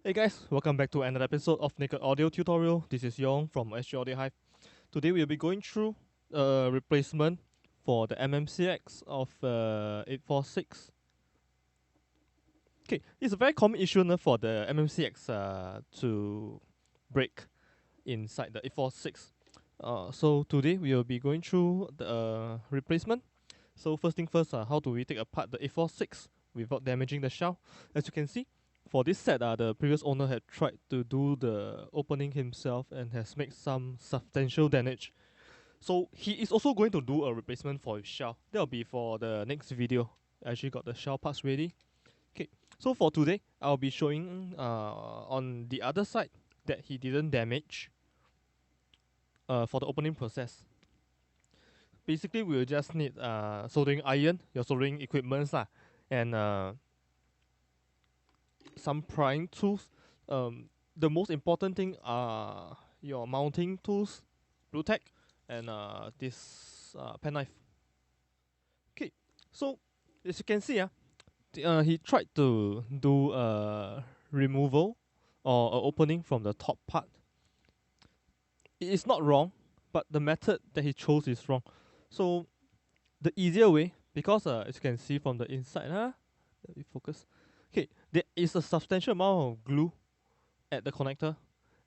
Hey guys, welcome back to another episode of Naked Audio Tutorial. This is Yong from Sgaudiohive. Today we'll be going through a replacement for the MMCX of 846. Okay, it's a very common issue for the MMCX to break inside the 846. So today we will be going through the replacement. So first thing first, how do we take apart the 846 without damaging the shell? As you can see, for this set, the previous owner had tried to do the opening himself and has made some substantial damage. So he is also going to do a replacement for his shell. That will be for the next video. I actually got the shell parts ready. Okay, so for today, I'll be showing on the other side that he didn't damage for the opening process. Basically, we will just need soldering iron, your soldering equipments and some prying tools. The most important thing are your mounting tools, blue tack, and this pen knife. Okay, so as you can see, he tried to do a removal or a opening from the top part. It is not wrong, but the method that he chose is wrong. So the easier way, because as you can see from the inside, let me focus. Okay, there is a substantial amount of glue at the connector,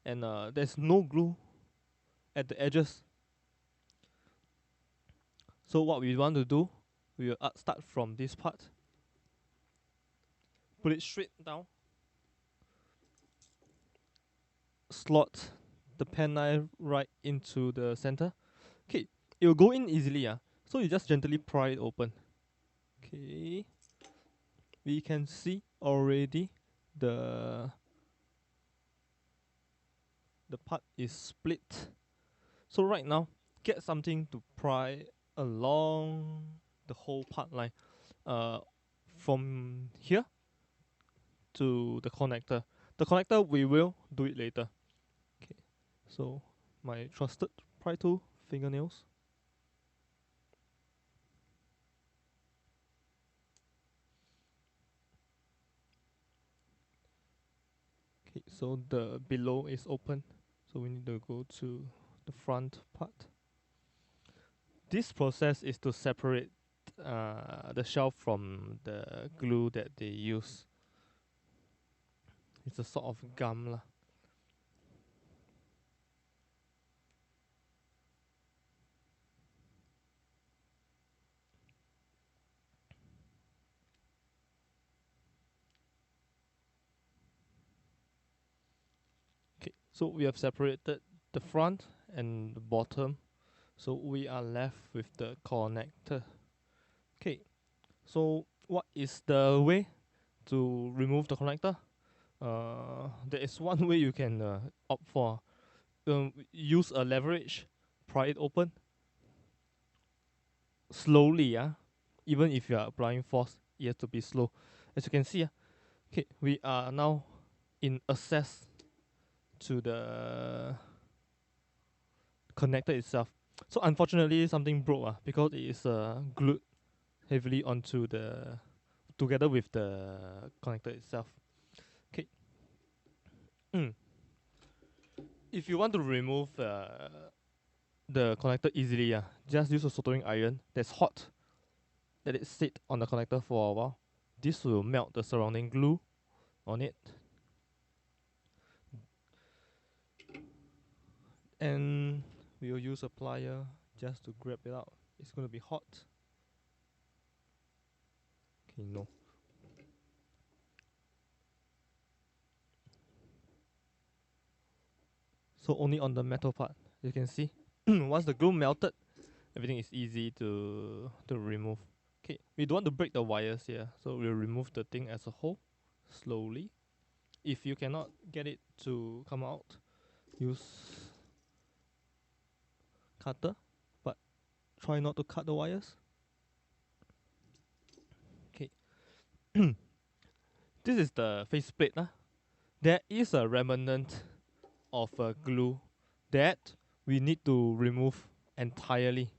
and there's no glue at the edges. So what we want to do, we will start from this part, put it straight down, slot the pen knife right into the center. Okay, it will go in easily, so you just gently pry it open. Okay, we can see already the part is split. So right now, get something to pry along the whole part line, from here to the connector. The connector we will do it later. Okay, so my trusted pry tool, fingernails. Okay, so the below is open, so we need to go to the front part. This process is to separate the shell from the glue that they use. It's a sort of gum lah. Okay, so we have separated the front and the bottom, so we are left with the connector. Okay, so what is the way to remove the connector? There is one way you can opt for. Use a leverage, pry it open slowly. Even if you are applying force, it has to be slow. As you can see, okay, we are now in access to the connector itself. So unfortunately, something broke because it is glued heavily onto the together with the connector itself. Okay. If you want to remove the connector easily, just use a soldering iron that's hot. Let it sit on the connector for a while. This will melt the surrounding glue on it. And we will use a plier just to grab it out. It's going to be hot. Okay, no. So only on the metal part, you can see. Once the glue melted, everything is easy to remove. Okay, we don't want to break the wires here, so we'll remove the thing as a whole, slowly. If you cannot get it to come out, use cutter, but try not to cut the wires. Okay, this is the faceplate. There is a remnant of glue that we need to remove entirely,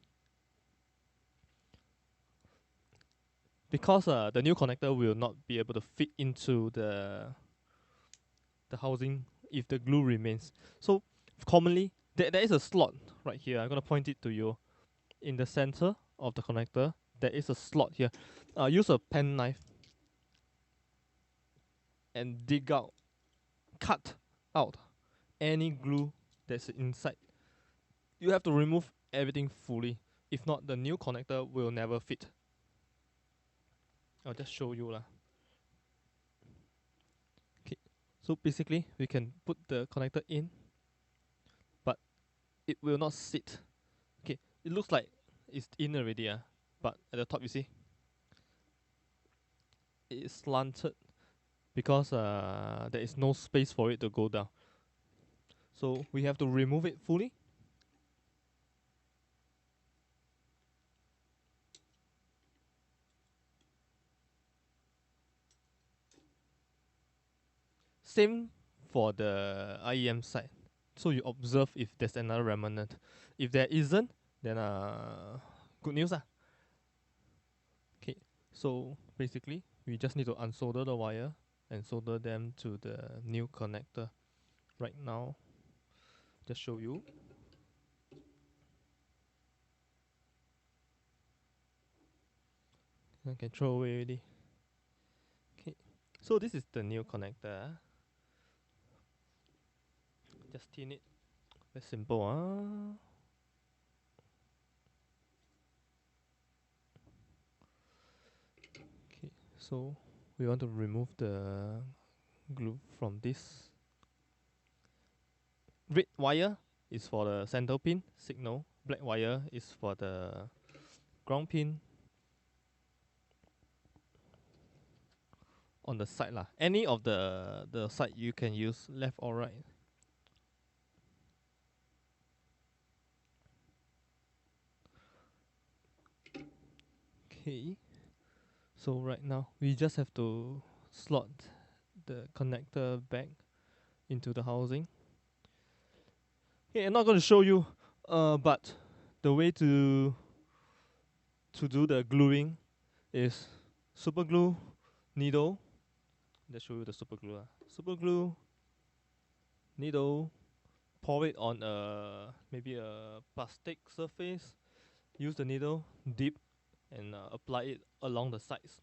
because the new connector will not be able to fit into the the housing if the glue remains. So commonly there is a slot right here. I'm gonna point it to you. In the center of the connector, there is a slot here. Use a pen knife and cut out any glue that's inside. You have to remove everything fully. If not, the new connector will never fit. I'll just show you lah. Okay, so basically we can put the connector in, but it will not sit. Okay, it looks like it's in already, but at the top you see it's slanted because there is no space for it to go down. So we have to remove it fully. Same for the IEM side. So you observe if there's another remnant. If there isn't, then good news ah. Okay, so basically we just need to unsolder the wire and solder them to the new connector. Right now, just show you. I can throw away already. Okay, so this is the new connector. Just tin it. Very simple, Okay, so we want to remove the glue from this. Red wire is for the center pin signal. Black wire is for the ground pin on the side lah. Any of the side you can use, left or right. Okay, so right now we just have to slot the connector back into the housing. Okay, I'm not going to show you, but the way to do the gluing is super glue, needle. Let's show you the super glue. Super glue, needle, pour it on maybe a plastic surface. Use the needle, dip, and apply it along the sides.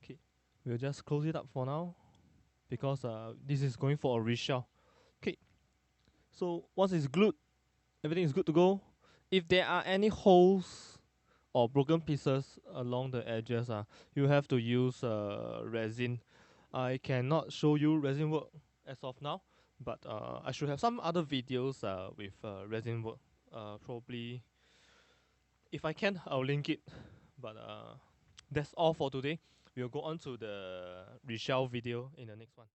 Okay, we'll just close it up for now because this is going for a reshell. Okay, so once it's glued, everything is good to go. If there are any holes or broken pieces along the edges, you have to use resin. I cannot show you resin work as of now, but I should have some other videos with resin work. Probably, if I can, I'll link it. But that's all for today. We'll go on to the reshell video in the next one.